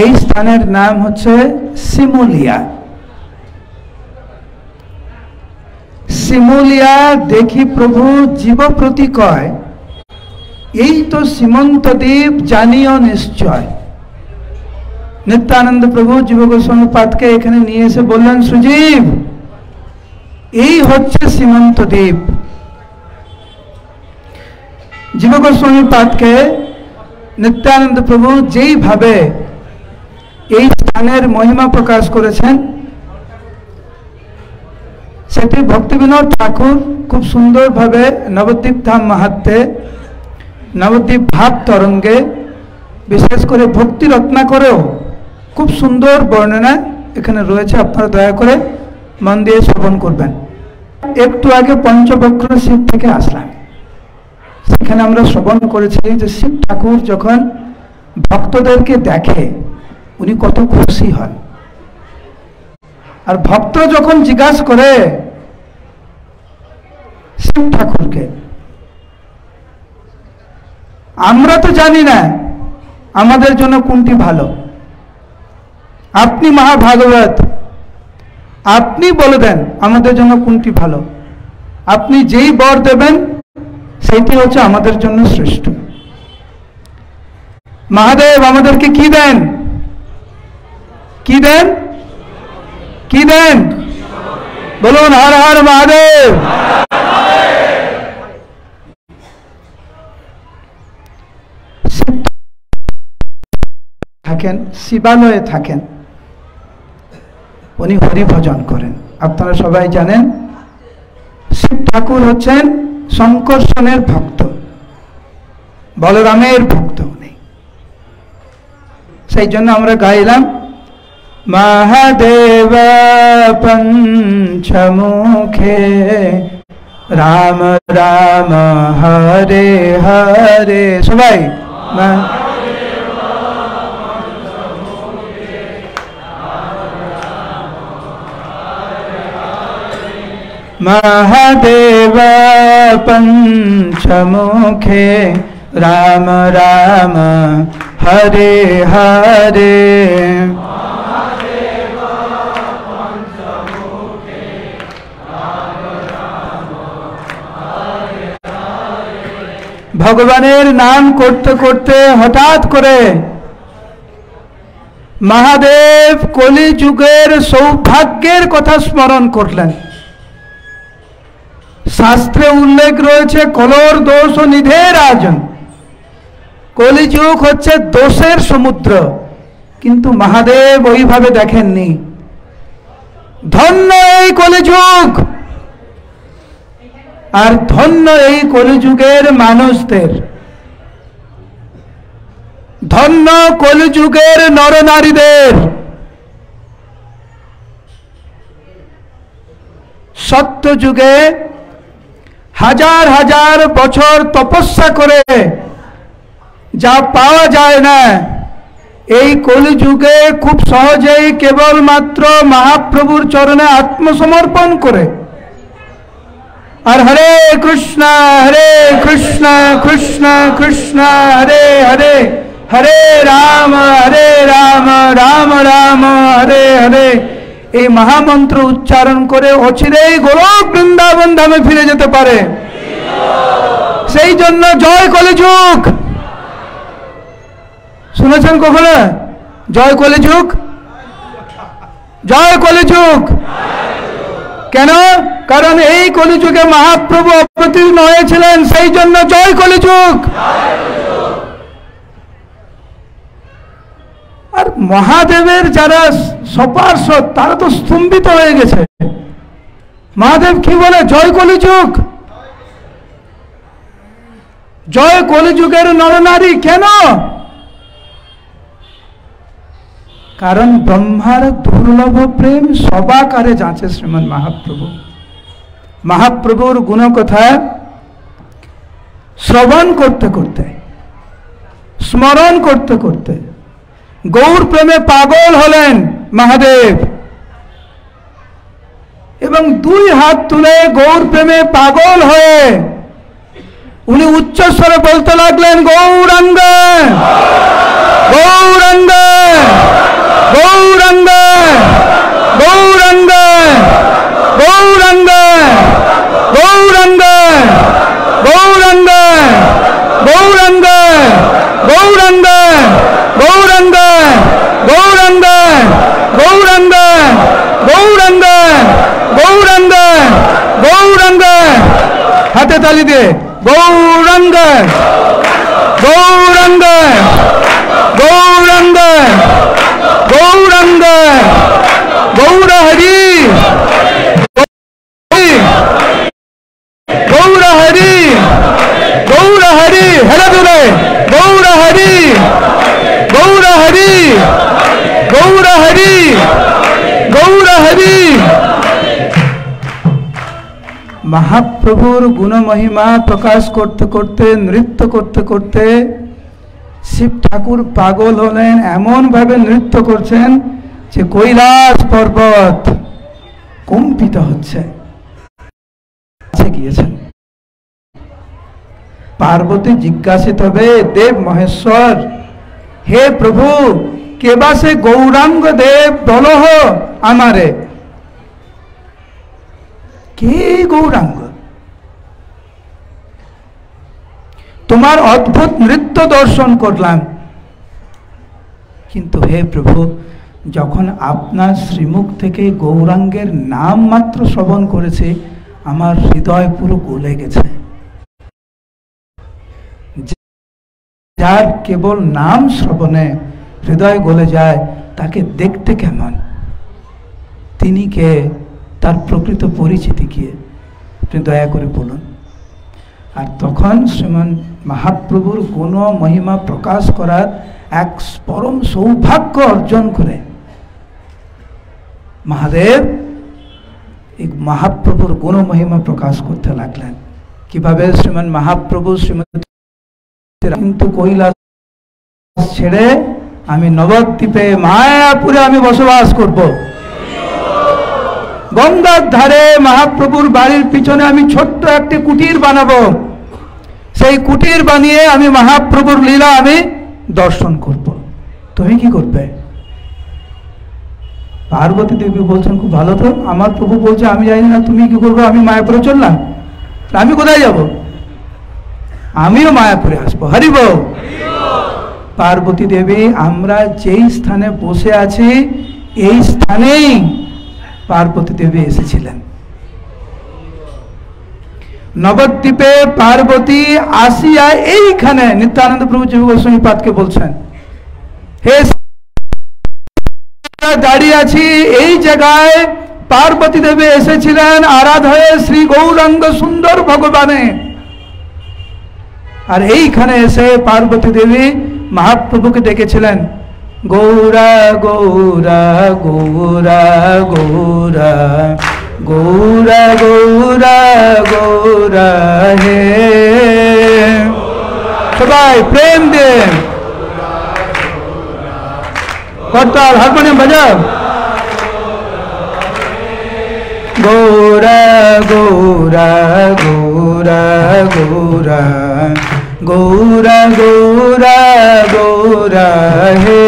এই স্থানের নাম হচ্ছে শিমুলিয়া। শিমুলিয়া দেখি প্রভু জীবপ্রতি কয়, এই তো সীমন্ত দ্বীপ, জানিও নিশ্চয়। নিত্যানন্দ প্রভু জীব গোস্বামী পাদকে এখানে নিয়ে এসে বললেন, সুজীব এই হচ্ছে সীমন্ত দ্বীপ। জীব গোস্বামী পাদকে নিত্যানন্দ প্রভু যেইভাবে এই স্থানের মহিমা প্রকাশ করেছেন, সেটি ভক্তিবিনোদ ঠাকুর খুব সুন্দরভাবে নবদ্বীপ ধাম মাহাত্ম্যে, নবদ্বীপ ভাব তরঙ্গে, বিশেষ করে ভক্তি রত্নাকরেও খুব সুন্দর বর্ণনা এখানে রয়েছে। আপনারা দয়া করে মন দিয়ে শ্রবণ করবেন। একটু আগে পঞ্চবক্র শিব থেকে আসলাম, সেখানে আমরা শ্রবণ করেছি যে শিব ঠাকুর যখন ভক্তদেরকে দেখে উনি কত খুশি হন। আর ভক্ত যখন জিজ্ঞাসা করে শিব ঠাকুরকে, আমরা তো জানি না আমাদের জন্য কোনটি ভালো, আপনি মহাভাগবত, আপনি বলে দেন আমাদের জন্য কোনটি ভালো, আপনি যেই বর দেবেন সেইটি হচ্ছে আমাদের জন্য শ্রেষ্ঠ। মহাদেব আমাদেরকে কি দেন? কি দেন? কি দেন? বলুন হর হর মহাদেব। থাকেন শিবালয়ে থাকেন, উনি হরি ভজন করেন। আপনারা সবাই জানেন শিব ঠাকুর হচ্ছেন শঙ্কর্ষণের ভক্ত, বলরামের ভক্ত উনি। সেই জন্য আমরা গাইলাম, মহাদেব পঞ্চমুখে রাম রাম হরে হরে। সবাই মহাদেব পঞ্চমুখে রাম রাম হরে হরে। ভগবানের নাম করতে করতে হঠাৎ করে মহাদেব কলিযুগের সৌভাগ্যের কথা স্মরণ করলেন। শাস্ত্রে উল্লেখ রয়েছে, কলর দোষ নিধে রাজন। কলিযুগ হচ্ছে দোষের সমুদ্র, কিন্তু মহাদেব ওইভাবে দেখেননি। ধন্য এই কলিযুগ, আর ধন্য এই কলিযুগের মানুষদের, ধন্য কলিযুগের নরনারীদের। সত্য যুগে হাজার হাজার বছর তপস্যা করে যা পাওয়া যায় না, এই কলিযুগে খুব সহজেই কেবলমাত্র মহাপ্রভুর চরণে আত্মসমর্পণ করে আর হরে কৃষ্ণ কৃষ্ণ কৃষ্ণ হরে হরে, হরে রাম রাম রাম হরে হরে, এই মহামন্ত্র উচ্চারণ করে অচিরেই গোলক বৃন্দাবন ধামে ফিরে যেতে পারে। সেই জন্য জয় কলিযুগ। শুনেছেন কখনো জয় কলিযুগ? জয় কলিযুগ। কেন? কারণ এই কলিযুগে মহাপ্রভু অবতীর্ণ হয়েছিলেন, সেই জন্য জয় কলিযুগ। আর মহাদেবের যারা সপার্ষদ তারা তো স্তম্ভিত হয়ে গেছে। মহাদেব কি বলে? জয় কলিযুগ, জয় কলিযুগের নরনারী। কেন? কারণ ব্রহ্মার দুর্লভ প্রেম সবাকারে যাচ্ছে শ্রীমন মহাপ্রভু। মহাপ্রভুর গুণকথা শ্রবণ করতে করতে, স্মরণ করতে করতে গৌর প্রেমে পাগল হলেন মহাদেব, এবং দুই হাত তুলে গৌর প্রেমে পাগল হয়ে উনি উচ্চস্বরে বলতে লাগলেন, গৌরাঙ্গ গৌরাঙ্গ हरि। महाप्रभुर गुण महिमा प्रकाश करते करते नृत्य करते करते शिव ठाकुर पागल हलेन, एमन भावे नृत्य करछेन जे কৈলাস पर्वत कम्पित হচ্ছে। पार्वती जिज्ञासित हबे देव महेश्वर, हे प्रभु केबा से गौरांग देव बलह आमारे, के गौरांग? तुम्हार अद्भुत नृत्य दर्शन करलाम, किन्तु हे प्रभु जखन आपनार श्रीमुख थेके गौरांगेर नाम मात्र श्रवण करेছি आमार हृदय पुरो गले गेছে। जार केवल नाम श्रवणे हृदय गले जाए ताके देखते केमन, तिनी के, तार प्रकृत परिचिति की अपनी दया करे बोलुन। और तखन श्रीमान महाप्रभुर गुण महिमा प्रकाश करार एक परम सौभाग्य अर्जन करे महादेव एक महाप्रभुर गुण महिमा प्रकाश करते लागलेन। किभाबे श्रीमान महाप्रभु श्रीमती किन्तु কৈলাস ছেড়ে আমি নবদ্বীপে মায়াপুরে আমি বসবাস করব। গঙ্গার ধারে মহাপ্রভুর বাড়ির পিছনে আমি ছোট্ট একটি কুটির বানাবো, সেই কুটির বানিয়ে আমি মহাপ্রভুর লীলা আমি দর্শন করব। তুমি কি করবে? পার্বতী দেবী বলছেন খুব ভালো তো, আমার প্রভু বলছে আমি জানি না তুমি কি করবে, আমি মায়াপুরে চললাম, আমি কোথায় যাব? আমিও মায়াপুরে আসবো। হরি বল। পার্বতী দেবী আমরা যেই স্থানে বসে আছি এই স্থানেই পার্বতী দেবী এসেছিলেন। নবদ্বীপে পার্বতী আসিয়া এইখানে নিত্যানন্দ প্রভু জীব গোস্বামী পাদকে বলছেন, হে দাঁড়িয়ে আছি এই জায়গায় পার্বতী দেবী এসেছিলেন আরাধ হয়ে শ্রী গৌরাঙ্গ সুন্দর ভগবানে। আর এইখানে এসে পার্বতী দেবী মহাপ্রভুকে ডেকেছিলেন, গৌরা গৌরা গৌরা গৌরা গৌরা গৌরা গৌরা হে। সবাই প্রেম দেন, করতাল হারমোনিয়াম বাজাও। গৌরা গৌরা গৌরা গৌরা গৌরা গৌরা গৌরা হে।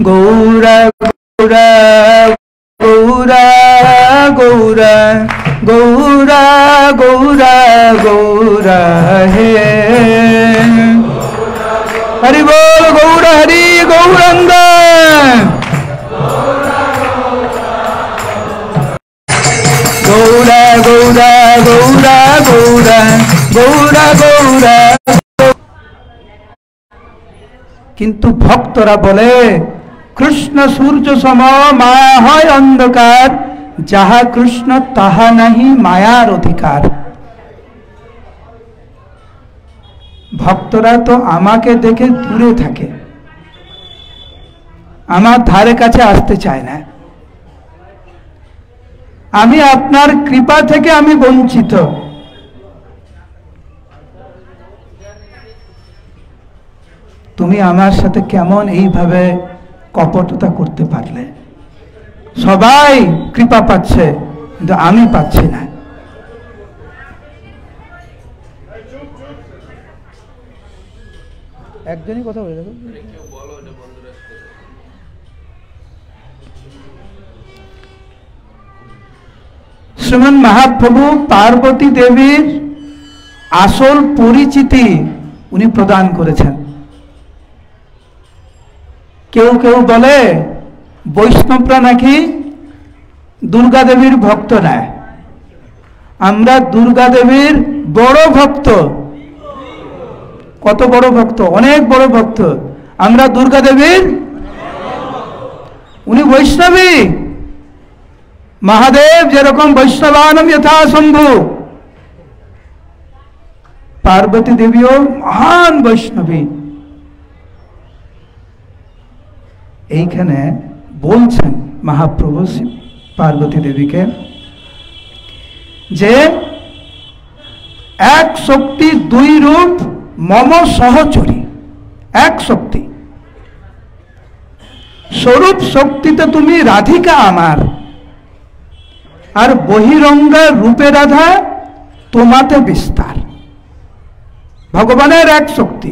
গৌরা গৌরা গৌরা গৌরা গৌরা গৌরা গৌরা হে। हरि बोल गौर हरि गौरंग। गौरा गौरा गौरा गौरा गौरा गौरा। किन्तु भक्तरा बोले कृष्ण सूर्य सम माया है अंधकार, जहा कृष्ण ताहा नहीं मायार अधिकार। भक्तरा तो आमाके देखे दूरे थाके, आमार धारे काछे आसते चाय ना। आमी आपनार कृपा थेके आमी वंचित। तुमी आमार साथे केमन एई भावे कपटता करते पारले? सबाई कृपा पाচ্ছে কিন্তু আমি পাচ্ছি না। একজনই কথা বলে দেখো। শ্রীমান মহাপ্রভু পার্বতী দেবীর আসল পরিচিতি উনি প্রদান করেছেন। কেউ কেউ বলে বৈষ্ণবরা নাকি দুর্গা দেবীর ভক্ত নয়। আমরা দুর্গা দেবীর বড় ভক্ত। কত বড় ভক্ত? অনেক বড় ভক্ত। আমরা দুর্গা দেবীর, উনি বৈষ্ণবী। महादेव जेरकम वैष्णवानम यथा शंभु পার্বতী দেবীও মহান বৈষ্ণবী। এইখানে বলছেন মহাপ্রভু পার্বতী দেবীকে যে এক শক্তি দুই রূপ মম সহচরী। এক শক্তি, স্বরূপ শক্তিতে তুমি রাধিকা আমার, আর বহিরঙ্গা রূপে রাধা তোমাতে বিস্তার। ভগবানের এক শক্তি,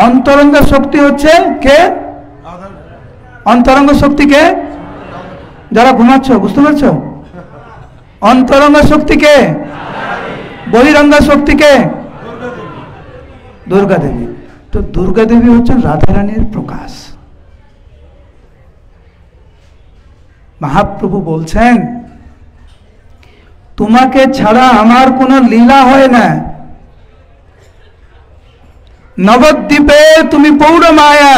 অন্তরঙ্গ শক্তি হচ্ছে কে? অন্তরঙ্গ শক্তি কে? যারা ঘুমাচ্ছ বুঝতে পারছো? অন্তরঙ্গ শক্তি কে? বহিরঙ্গ শক্তি কে? দুর্গা দেবী। তো দুর্গা দেবী হচ্ছেন রাধারানীর প্রকাশ। মহাপ্রভু বলছেন তোমাকে ছাড়া আমার কোনো লীলা হয় না। নবদ্বীপে তুমি পৌর মায়া।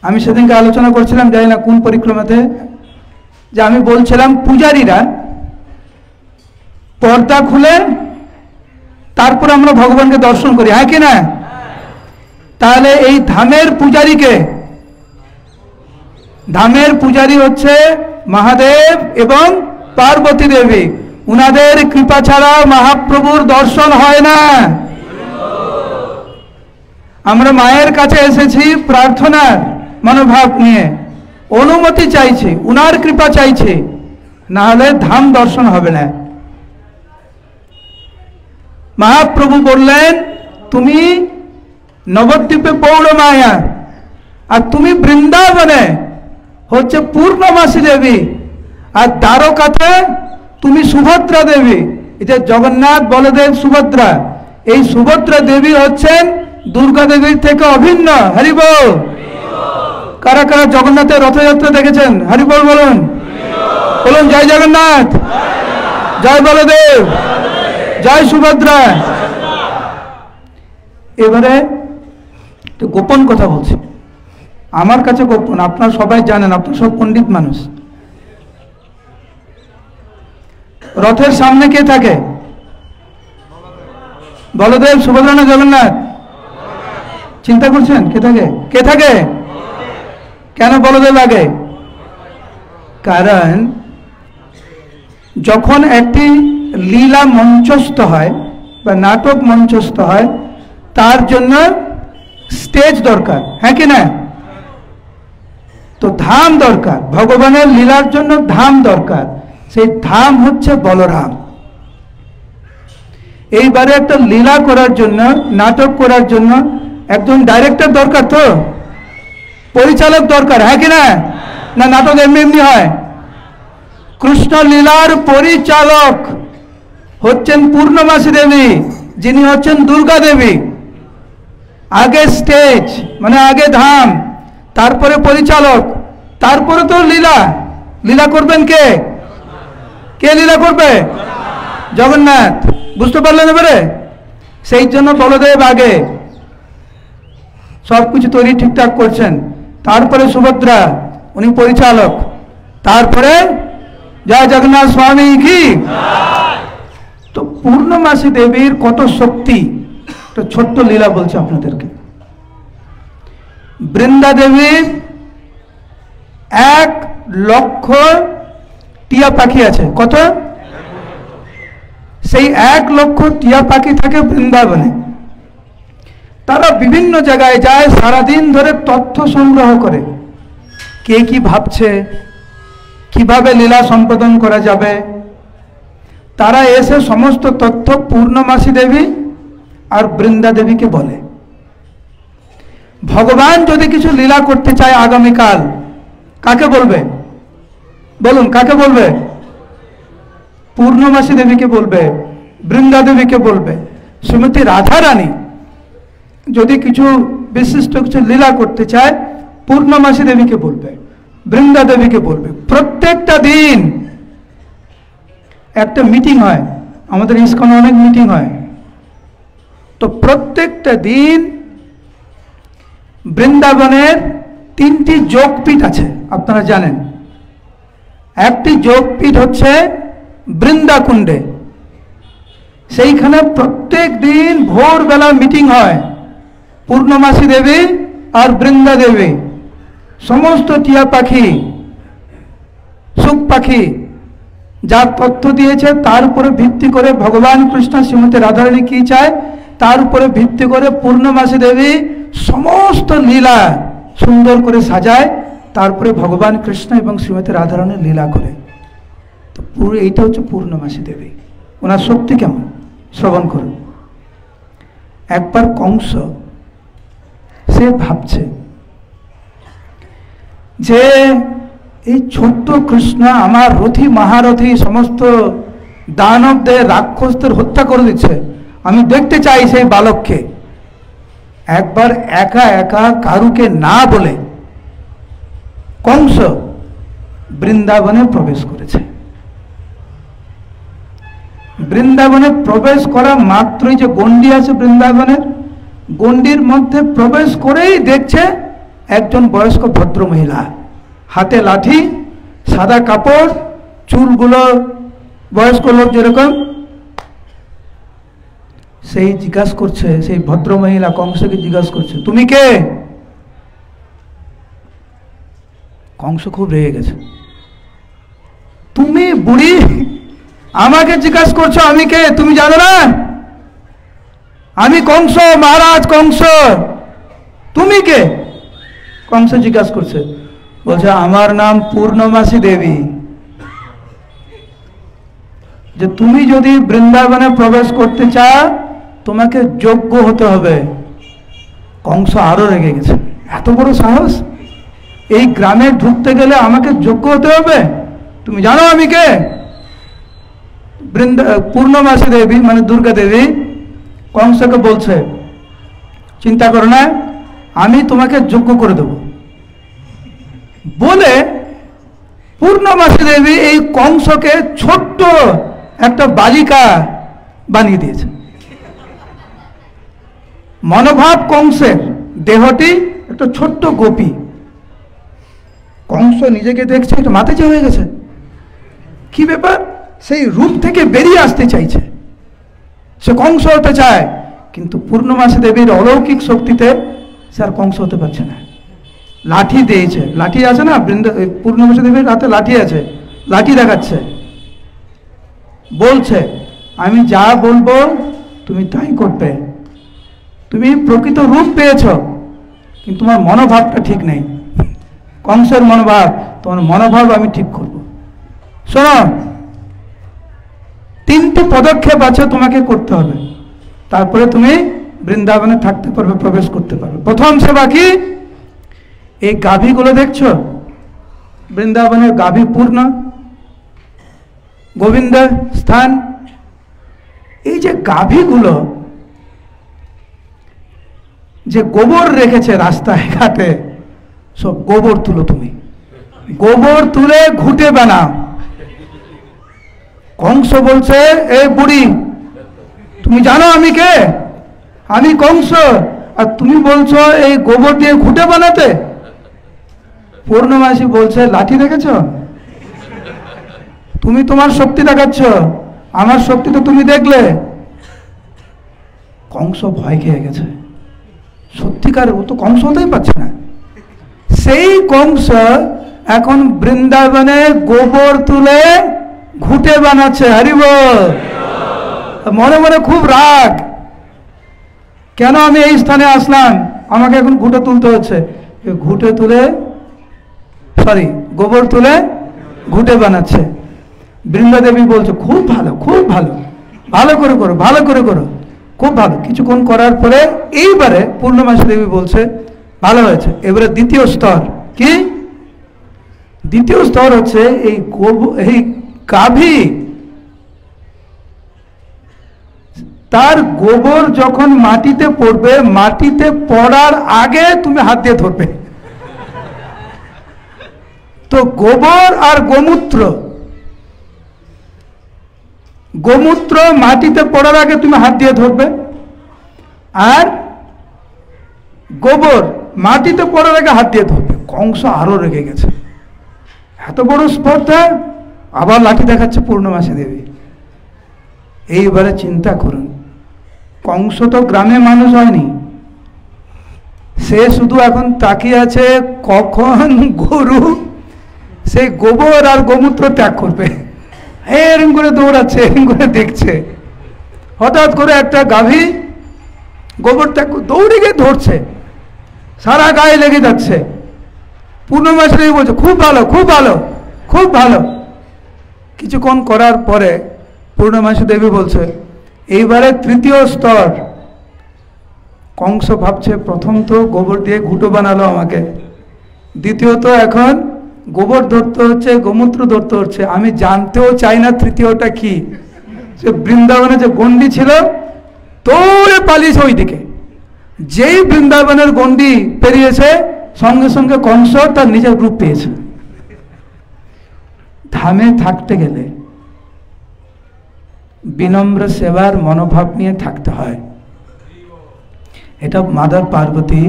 আমি সেদিনকে আলোচনা করছিলাম, জানি না কোন পরিক্রমাতে, যে আমি বলছিলাম পূজারীরা পর্দা খুলে তারপর আমরা ভগবানকে দর্শন করি, হ্যাঁ কি না? তাহলে এই ধামের পূজারীকে, ধামের পূজারী হচ্ছে মহাদেব এবং পার্বতী দেবী। উনাদের কৃপা ছাড়া মহাপ্রভুর দর্শন হয় না। আমরা মায়ের কাছে এসেছি প্রার্থনার মনোভাব নিয়ে, অনুমতি চাইছি, উনার কৃপা চাইছি, না হলে ধাম দর্শন হবে না। মহাপ্রভু বললেন তুমি নবদ্বীপে পৌর মায়া, আর তুমি বৃন্দাবনে হচ্ছে পূর্ণমাসী দেবী, আর দ্বারকাতে তুমি সুভদ্রা দেবী। এটা জগন্নাথ বলদেব সুভদ্রা, এই সুভদ্রা দেবী হচ্ছেন দুর্গা দেবীর থেকে অভিন্ন। হরিবল। কারা কারা জগন্নাথের রথযাত্রা দেখেছেন? হরিবল বলুন, বলুন জয় জগন্নাথ, জয় বলদেব, জয় সুভদ্রা। এবারে গোপন কথা বলছি, আমার কাছে গোপন, আপনারা সবাই জানেন, আপনারা সব পণ্ডিত মানুষ। রথের সামনে কে থাকে? বলদেব, সুভদ্রা না জগন্নাথ? চিন্তা করছেন কে থাকে? কে থাকে? কেন বলদেব আগে? কারণ যখন একটি লীলা মঞ্চস্থ হয় বা নাটক মঞ্চস্থ হয়, তার জন্য স্টেজ দরকার, হ্যাঁ কি না? তো ধাম দরকার, ভগবানের লীলার জন্য ধাম দরকার। সেই ধাম হচ্ছে বলরাম। এইবারে একটা লীলা করার জন্য, নাটক করার জন্য একজন ডাইরেক্টর দরকার, তো পরিচালক দরকার, হ্যাঁ কি না? না নাটক এমনি এমনি হয়? কৃষ্ণ লীলার পরিচালক হচ্ছেন পূর্ণমাসী দেবী, যিনি হচ্ছেন দুর্গা দেবী। আগে স্টেজ মানে আগে ধাম, তারপরে পরিচালক, তারপরে তো লীলা। লীলা করবেন কে? কে লীলা করবে? জগন্নাথ। বুঝতে পারলেন এবারে? সেই জন্য বলদেব আগে সবকিছু তৈরি ঠিকঠাক করছেন, তারপরে সুভদ্রা, উনি পরিচালক, তারপরে জয় জগন্নাথ স্বামী কি। তো পূর্ণমাসী দেবীর কত শক্তি, একটা ছোট্ট লীলা বলছে আপনাদেরকে। বৃন্দা দেবীর 1,00,000 টিয়া পাখি আছে। কত? সেই 1,00,000 টিয়া পাখি থাকে বৃন্দাবনে। তারা বিভিন্ন জায়গায় যায়, সারাদিন ধরে তথ্য সংগ্রহ করে, কে কি ভাবছে, কিভাবে লীলা সম্পাদন করা যাবে। তারা এসে সমস্ত তথ্য পূর্ণমাসী দেবী আর বৃন্দা দেবীকে বলে। ভগবান যদি কিছু লীলা করতে চায় আগামীকাল, কাকে বলবে? বলুন কাকে বলবে? পূর্ণমাসী দেবীকে বলবে, বৃন্দা দেবীকে বলবে। শ্রীমতী রাধা রানী যদি কিছু বিশিষ্ট কিছু লীলা করতে চায়, পূর্ণমাসী দেবীকে বলবে, বৃন্দা দেবীকে বলবে। প্রত্যেকটা দিন একটা মিটিং হয়, আমাদের ইস্কনে অনেক মিটিং হয়। তো প্রত্যেকটা দিন বৃন্দাবনের 3টি যোগপীঠ আছে, আপনারা জানেন। একটি যোগপীঠ হচ্ছে বৃন্দাকুণ্ডে, সেইখানে প্রত্যেক দিন ভোরবেলা মিটিং হয়। পূর্ণমাসী দেবী আর বৃন্দা দেবী, সমস্ত টিয়া পাখি, সুখ পাখি যা তথ্য দিয়েছে তার উপরে ভিত্তি করে ভগবান কৃষ্ণ শ্রীমতী রাধারানী কি চায় তার উপরে ভিত্তি করে পূর্ণমাসী দেবী সমস্ত লীলা সুন্দর করে সাজায়, তারপরে ভগবান কৃষ্ণ এবং শ্রীমতী রাধারানী লীলা করে। তো পুরো এইটা হচ্ছে পূর্ণমাসী দেবী। ওনার শক্তি কেমন শ্রবণ করুন। একবার কংস সে ভাবছে যে এই ছোট্ট কৃষ্ণ আমার রথী মহারথী সমস্ত দানবদের রাক্ষসদের হত্যা করে দিচ্ছে, আমি দেখতে চাই সেই বালককে। একবার একা একা কারুকে না বলে কংস বৃন্দাবনে প্রবেশ করেছে। বৃন্দাবনে প্রবেশ করা মাত্রই যে গণ্ডি আছে বৃন্দাবনের, গণ্ডির মধ্যে প্রবেশ করেই দেখছে একজন বয়স্ক ভদ্র মহিলা, হাতে লাঠি, সাদা কাপড়, চুলগুলো বয়স্ক লোক যেরকম। সেই জিজ্ঞাসা করছে, সেই ভদ্র মহিলা কংসকে জিজ্ঞাসা করছে, তুমি কে? কংস খুব রেগে গেছে, তুমি বুড়ি আমাকে জিজ্ঞাসা করছো আমি কে, তুমি জানো না? আমি কংস, মহারাজ কংস, তুমি কে? কংস জিজ্ঞাসা করছে, বলছে আমার নাম পূর্ণমাসী দেবী, যে তুমি যদি বৃন্দাবনে প্রবেশ করতে চাও তোমাকে যোগ্য হতে হবে। কংস আরো রেগে গেছে, এত বড় সাহস, এই গ্রামে ঢুকতে গেলে আমাকে যোগ্য হতে হবে? তুমি জানো আমি কে? পূর্ণমাসী দেবী মানে দুর্গা দেবী কংসকে বলছে, চিন্তা করো না, আমি তোমাকে যোগ্য করে দেব। বলে পূর্ণমাসী দেবী এই কংসকে ছোট্ট একটা বালিকা বানিয়ে দিয়েছে। মনোভাব কংসের, দেহটি একটা ছোট্ট গোপী। কংস নিজেকে দেখছে, এটা মাথায় হয়ে গেছে, কি ব্যাপার? সেই রূপ থেকে বেরিয়ে আসতে চাইছে, সে কংস হতে চায়, কিন্তু পূর্ণমাসী দেবীর অলৌকিক শক্তিতে সে আর কংস হতে পারছে না। লাঠি দিয়েছে, লাঠি আছে না, পূর্ণমাসী দেবীর হাতে লাঠি আছে, লাঠি দেখাচ্ছে, বলছে আমি যা বলবো তুমি তাই করবে। তুমি প্রকৃত রূপ পেয়েছ কিন্তু তোমার মনোভাবটা ঠিক নেই, কংসের মনোভাব, তোমার মনোভাব আমি ঠিক করব। শোনো, তিনটি পদক্ষেপ আছে তোমাকে করতে হবে, তারপরে তুমি বৃন্দাবনে থাকতে পারবে, প্রবেশ করতে পারবে। প্রথম সেবা কি? এই গাভীগুলো দেখছো, বৃন্দাবনের গাভী পূর্ণ গোবিন্দ স্থান। এই যে গাভীগুলো যে গোবর রেখেছে রাস্তায় ঘাটে, সব গোবর তুলো, তুমি গোবর তুলে ঘুটে বানাও। কংস বলছে, এ বুড়ি তুমি জানো আমি কে? আমি কংস, আর তুমি বলছো এই গোবর দিয়ে ঘুটে বানাতে? পূর্ণমাসী বলছে, লাঠি দেখেছ? তুমি তোমার শক্তি দেখাচ্ছ, আমার শক্তি তো তুমি দেখলে। কংস ভয় খেয়ে গেছে, সত্যিকার ও তো কংস হতেই পারছে না। সেই কংস এখন বৃন্দাবনে গোবর তুলে ঘুটে বানাচ্ছে। হরিব, মনে মনে খুব রাগ, কেন আমি এই স্থানে আসলাম, আমাকে এখন ঘুটে তুলতে হচ্ছে। ঘুটে তুলে, সরি গোবর তুলে ঘুটে বানাচ্ছে। বৃন্দা দেবী বলছে, খুব ভালো, খুব ভালো, ভালো করে করো, ভালো করে করো, খুব ভালো। কিছুক্ষণ করার পরে এইবারে পূর্ণমাসী দেবী বলছে, ভালো হয়েছে। এবারে দ্বিতীয় স্তর কি? দ্বিতীয় স্তর হচ্ছে এই গাভী, তার গোবর যখন মাটিতে পড়বে, মাটিতে পড়ার আগে তুমি হাত দিয়ে ধরবে। তো গোবর আর গোমূত্র, গোমূত্র মাটিতে পড়ার আগে তুমি হাত দিয়ে ধরবে, আর গোবর মাটিতে পড়ার আগে হাত দিয়ে ধরবে। কংস আরো রেগে গেছে, এত বড় স্পর্ধা, আবার লাঠি দেখাচ্ছে পূর্ণমাসী দেবী। এইবারে চিন্তা করুন, কংস তো গ্রামে মানুষ হয়নি, সে শুধু এখন তাকিয়ে আছে কখন গরু সেই গোবর আর গোমূত্র ত্যাগ করবে। এরকম করে দৌড়াচ্ছে, এরকম করে দেখছে, হঠাৎ করে একটা গাভী গোবর ত্যাগ দৌড়ে গিয়ে ধরছে, সারা গায়ে লেগে যাচ্ছে। পূর্ণমাসী দেবী বলছে খুব ভালো, খুব ভালো, খুব ভালো। কিছুক্ষণ করার পরে পূর্ণমাসী দেবী বলছে এইবারে তৃতীয় স্তর। কংস ভাবছে প্রথম তো গোবর দিয়ে ঘুঁটো বানালো আমাকে, দ্বিতীয়ত এখন গোবর ধরতে হচ্ছে, গোমূত্র ধরতে হচ্ছে, আমি জানতেও চাই না তৃতীয়টা কি। সে বৃন্দাবনে যে গণ্ডি ছিল দৌড়ে পালিয়েছে ওইদিকে। যেই বৃন্দাবনের গণ্ডি পেরিয়েছে সঙ্গে সঙ্গে কংস তার নিজের রূপ পেয়েছে। ধামে থাকতে গেলে বিনম্র সেবার মনোভাব নিয়ে থাকতে হয়। এটা মাদার পার্বতী,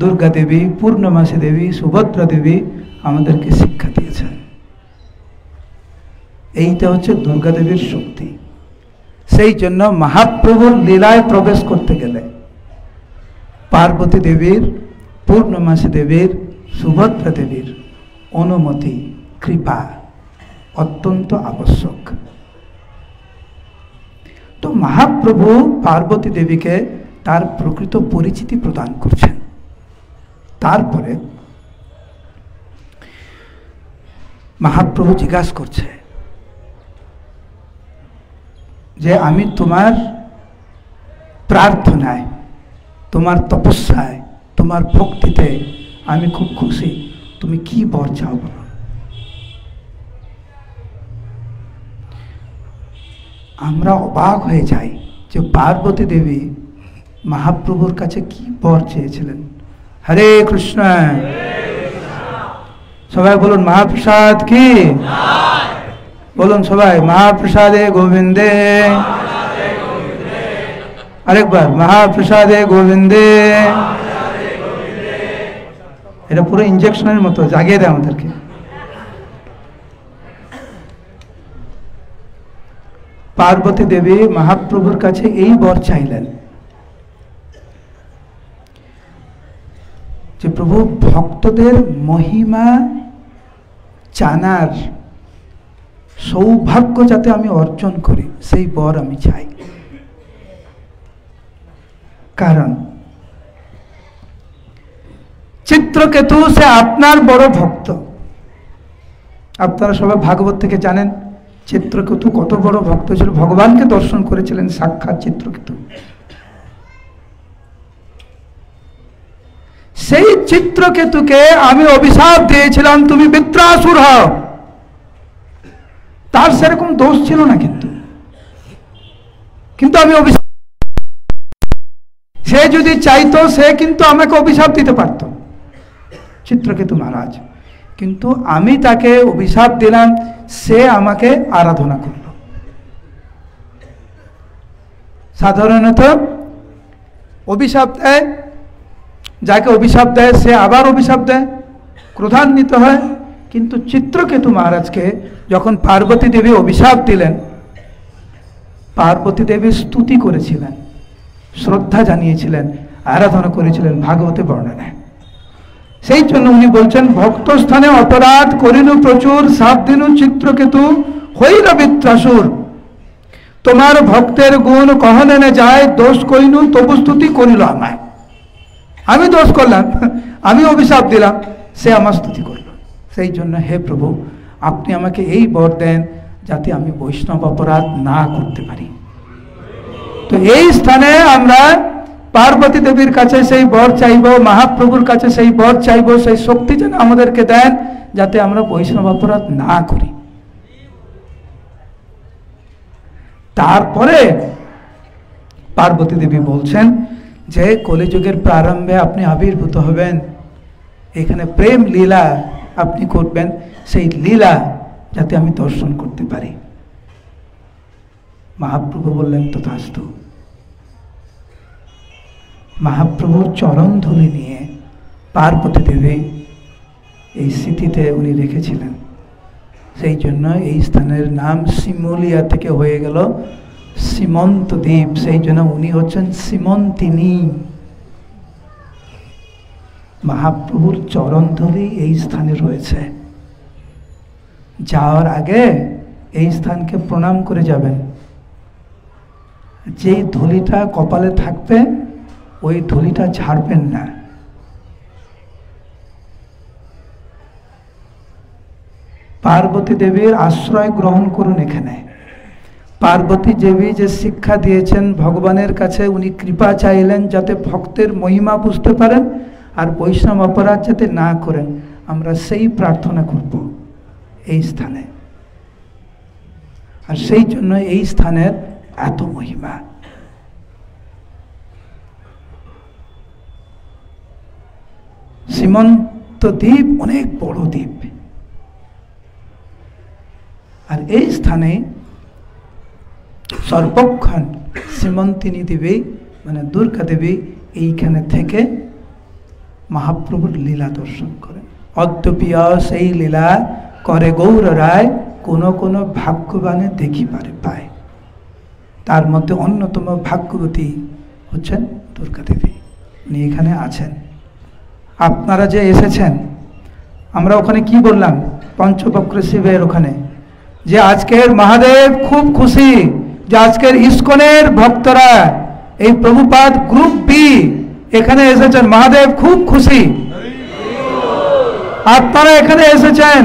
দুর্গা দেবী, পূর্ণমাসী দেবী, সুভদ্রা দেবী আমাদেরকে শিক্ষা দিয়েছেন। এইটা হচ্ছে দুর্গা দেবীর শক্তি। সেই জন্য মহাপ্রভুর লীলায় প্রবেশ করতে গেলে পার্বতী দেবীর, পূর্ণমাসী দেবীর, সুভদ্রা দেবীর অনুমতি, কৃপা অত্যন্ত আবশ্যক। তো মহাপ্রভু পার্বতী দেবীকে তার প্রকৃত পরিচিতি প্রদান করছেন। তারপরে মহাপ্রভু জিজ্ঞাসা করছে যে আমি তোমার প্রার্থনায়, তোমার তপস্যায়, তোমার ভক্তিতে আমি খুব খুশি, তুমি কি বর চাও বলো। আমরা অবাক হয়ে যাই যে পার্বতী দেবী মহাপ্রভুর কাছে কি বর চেয়েছিলেন। হরে কৃষ্ণ, সবাই বলুন মহাপ্রসাদ কি, বলুন সবাই মহাপ্রসাদে গোবিন্দে, আরেকবার মহাপ্রসাদে গোবিন্দে। এটা পুরো ইনজেকশনের মতো জাগিয়ে দেয় আমাদেরকে। পার্বতী দেবী মহাপ্রভুর কাছে এই বর চাইলেন যে প্রভু ভক্তদের মহিমা জানার সৌভাগ্য যাতে আমি অর্জন করি, সেই বর আমি চাই। কারণ চিত্রকেতু সে আপনার বড় ভক্ত। আপনারা সবাই ভাগবত থেকে জানেন চিত্রকেতু কত বড় ভক্ত ছিল, ভগবানকে দর্শন করেছিলেন সাক্ষাৎ চিত্রকেতু। সেই চিত্রকেতুকে আমি অভিশাপ দিয়েছিলাম তুমি বৃত্রাসুর হও। তার সেরকম দোষ ছিল না, কিন্তু আমি অভিশাপ, সে যদি চাইতো সে কিন্তু আমাকে অভিশাপ দিতে পারত চিত্রকেতু মহারাজ, কিন্তু আমি তাকে অভিশাপ দিলাম, সে আমাকে আরাধনা করল। সাধারণত অভিশাপ দেয়, যাকে অভিশাপ দেয় সে আবার অভিশাপ দেয়, ক্রোধান্বিত হয়। কিন্তু চিত্রকেতু মহারাজকে যখন পার্বতী দেবী অভিশাপ দিলেন, পার্বতী দেবী স্তুতি করেছিলেন, শ্রদ্ধা জানিয়েছিলেন, আরাধনা করেছিলেন, ভাগবতে বর্ণনা। সেই জন্য উনি বলছেন ভক্ত স্থানে অপরাধ করিনু প্রচুর, সাপ দিনু চিত্রকেতু হইল বৃত্রাসুর। তোমার ভক্তের গুণ কহনে না যায়, দোষ কইনু তবু স্তুতি করিল আমায়। আমি দোষ করলাম, আমি অভিশাপ দিলাম, সে আমার স্তুতি করল। সেই জন্য হে প্রভু আপনি আমাকে এই বর দেন যাতে আমি বৈষ্ণব অপরাধ না করতে পারি। তো এই স্থানে আমরা পার্বতী দেবীর কাছে সেই বর চাইব, মহাপ্রভুর কাছে সেই বর চাইব, সেই শক্তি যেন আমাদেরকে দেন যাতে আমরা বৈষ্ণব অপরাধ না করি। তারপরে পার্বতী দেবী বলছেন যে কলিযুগের প্রারম্ভে আপনি আবির্ভূত হবেন, এখানে প্রেম লীলা আপনি করবেন, সেই লীলা যাতে আমি দর্শন করতে পারি। মহাপ্রভু বললেন তথাস্তু। মহাপ্রভুর চরণ ধুলি নিয়ে পার্বতী দেবী এই স্মৃতিতে উনি রেখেছিলেন। সেই জন্য এই স্থানের নাম শিমুলিয়া থেকে হয়ে গেল সীমন্ত দ্বীপ, সেই জন্য উনি হচ্ছেন সীমন্তিনী। মহাপ্রভুর চরণ ধুলি এই স্থানে রয়েছে। যাওয়ার আগে এই স্থানকে প্রণাম করে যাবেন। যেই ধুলিটা কপালে থাকবে ওই ধুলিটা ঝাড়বেন না। পার্বতী দেবীর আশ্রয় গ্রহণ করুন এখানে। পার্বতী দেবী যে শিক্ষা দিয়েছেন ভগবানের কাছে, উনি কৃপা চাইলেন যাতে ভক্তের মহিমা বুঝতে পারেন আর বৈষ্ণব অপরাধ যাতে না করেন, আমরা সেই প্রার্থনা করব এই স্থানে। আর সেই জন্য এই স্থানের এত মহিমা। সীমন্ত দ্বীপ অনেক বড় দ্বীপ, আর এই স্থানে সর্বক্ষণ সীমন্তিনী দেবী মানে দুর্গা দেবী এইখানে থেকে মহাপ্রভুর লীলা দর্শন করেন। অদ্যপিয় সেই লীলা করে গৌর রায়, কোনো কোনো ভাগ্যবানে দেখি পায়। তার মধ্যে অন্যতম ভাগ্যবতী হচ্ছেন দুর্গা দেবী, উনি এখানে আছেন। আপনারা যে এসেছেন, আমরা ওখানে কি বললাম পঞ্চবক্র শিবের ওখানে, যে আজকের মহাদেব খুব খুশি যে আজকের ইস্কনের ভক্তরা এই প্রভুপাদ গ্রুপ বি এখানে এসেছেন। মহাদেব খুব খুশি। আপনারা এখানে এসেছেন,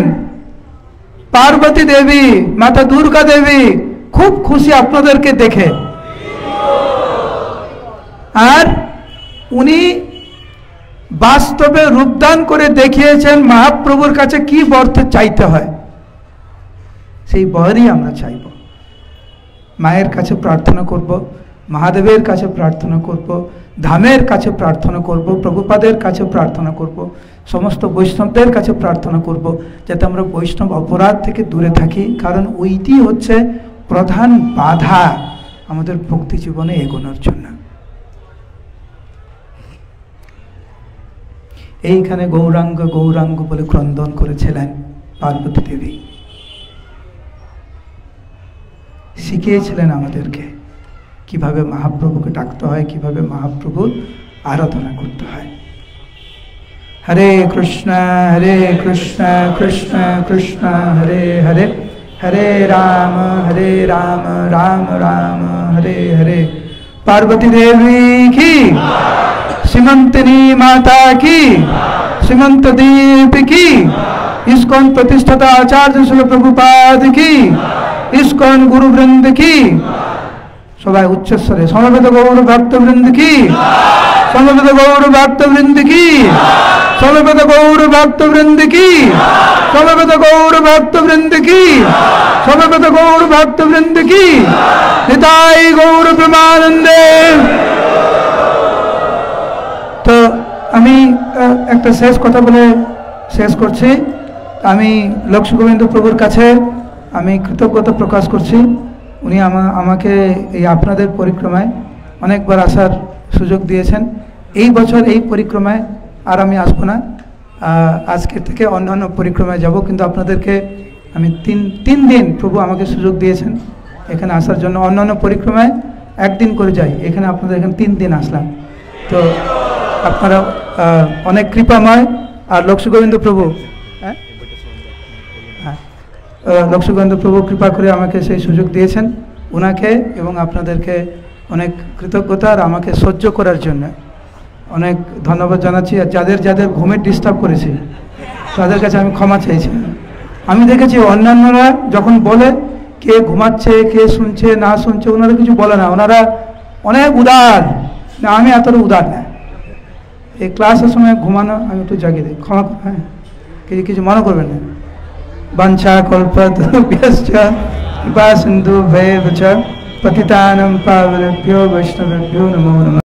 পার্বতী দেবী মাতা দুর্গা দেবী খুব খুশি আপনাদেরকে দেখে। আর উনি বাস্তবে রূপদান করে দেখিয়েছেন মহাপ্রভুর কাছে কি বর্ত চাইতে হয়, সেই বরই আমরা চাইব। মায়ের কাছে প্রার্থনা করব, মহাদেবের কাছে প্রার্থনা করব, ধামের কাছে প্রার্থনা করব, প্রভুপাদের কাছে প্রার্থনা করব, সমস্ত বৈষ্ণবদের কাছে প্রার্থনা করব যাতে আমরা বৈষ্ণব অপরাধ থেকে দূরে থাকি, কারণ ওইটি হচ্ছে প্রধান বাধা আমাদের ভক্তি জীবনে এগোনোর জন্য। এইখানে গৌরাঙ্গ গৌরাঙ্গ বলে ক্রন্দন করেছিলেন পার্বতী দেবী, শিখিয়েছিলেন আমাদেরকে কিভাবে মহাপ্রভুকে ডাকতে হয়, কিভাবে মহাপ্রভুর আরাধনা করতে হয়। হরে কৃষ্ণ কৃষ্ণ কৃষ্ণ হরে হরে, হরে রাম রাম রাম হরে হরে। পার্বতী দেবী কি, সীমন্তিনী মাতা কি, সীমন্ত দ্বীপ কি, ইস্কন প্রতিষ্ঠাতা আচার্য শিল প্রভুপাদ কি, ইস্কন গুরুবৃন্দ কি, সবাই উচ্চস্বরে সমবেত গৌর ভক্তবৃন্দ কি, সমবেত গৌর ভক্তবৃন্দ কি, সমবেত গৌর ভক্তবৃন্দ কি, সমবেত গৌর ভক্তবৃন্দ কি, সমবেত গৌর ভক্তবৃন্দ কি, নিতাই গৌর প্রেমানন্দে। তো আমি একটা শেষ কথা বলে শেষ করছি। আমি লক্ষ্মী গোবিন্দ প্রভুর কাছে আমি কৃতজ্ঞতা প্রকাশ করছি। উনি আমাকে এই আপনাদের পরিক্রমায় অনেকবার আসার সুযোগ দিয়েছেন। এই বছর এই পরিক্রমায় আর আমি আসবো না, আজকে থেকে অন্যান্য পরিক্রমায় যাব, কিন্তু আপনাদেরকে আমি তিন দিন প্রভু আমাকে সুযোগ দিয়েছেন এখানে আসার জন্য। অন্যান্য পরিক্রমায় একদিন করে যাই, এখানে আপনাদের এখানে 3 দিন আসলাম। তো আপনারা অনেক কৃপাময়। আর লক্ষ্মী গোবিন্দ প্রভু লক্ষ্মী গোবিন্দ প্রভু কৃপা করে আমাকে সেই সুযোগ দিয়েছেন। ওনাকে এবং আপনাদেরকে অনেক কৃতজ্ঞতা, আর আমাকে সহ্য করার জন্য অনেক ধন্যবাদ জানাচ্ছি। আর যাদের যাদের ঘুমের ডিস্টার্ব করেছি তাদের কাছে আমি ক্ষমা চাইছি। আমি দেখেছি অন্যান্যরা যখন বলে কে ঘুমাচ্ছে, কে শুনছে না শুনছে, ওনারা কিছু বলে না, ওনারা অনেক উদার। না, আমি এতটা উদার না। এই ক্লাসের সময় ঘুমানো আমি একটু জাগিয়ে দিই, ক্ষমা, হ্যাঁ কিছু মনে করবেন না। বাঞ্ছা কল্পতরুভ্যশ্চ কৃপা সিন্ধুভ্যেব চ পতিতানাং পাবনেভ্যো বৈষ্ণবেভ্যো নমো নমঃ।